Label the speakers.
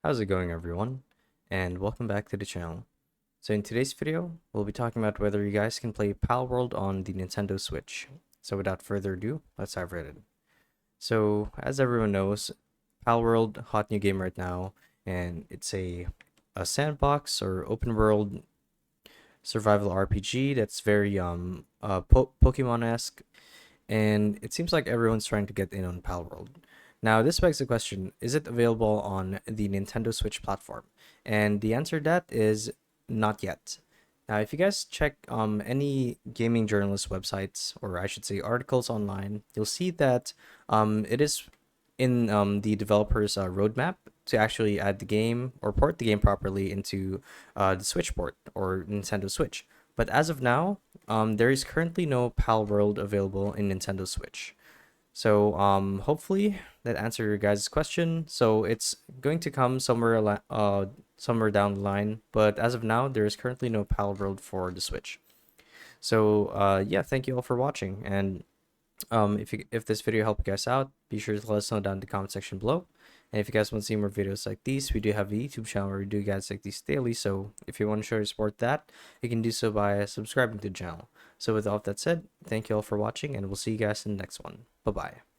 Speaker 1: How's it going, everyone? And welcome back to the channel. So in today's video, we'll be talking about whether you guys can play Palworld on the Nintendo Switch. So without further ado, let's dive right in. So as everyone knows, Palworld, hot new game right now, and it's a sandbox or open world survival RPG that's very Pokemon-esque, and it seems like everyone's trying to get in on Palworld. Now, this begs the question, is it available on the Nintendo Switch platform? And the answer to that is not yet. Now, if you guys check any gaming journalist websites, or I should say articles online, you'll see that it is in the developer's roadmap to actually add the game or port the game properly into the Switch port or Nintendo Switch. But as of now, there is currently no PAL World available in Nintendo Switch. So hopefully that answered your guys' question. So it's going to come somewhere down the line, but as of now, there is currently no PAL World for the Switch. So yeah, thank you all for watching, and if this video helped you guys out, be sure to let us know down in the comment section below. And if you guys want to see more videos like these, we do have a YouTube channel where we do guys like these daily. So if you want to show your support that, you can do so by subscribing to the channel. So with all of that said, thank you all for watching, and we'll see you guys in the next one. Bye bye.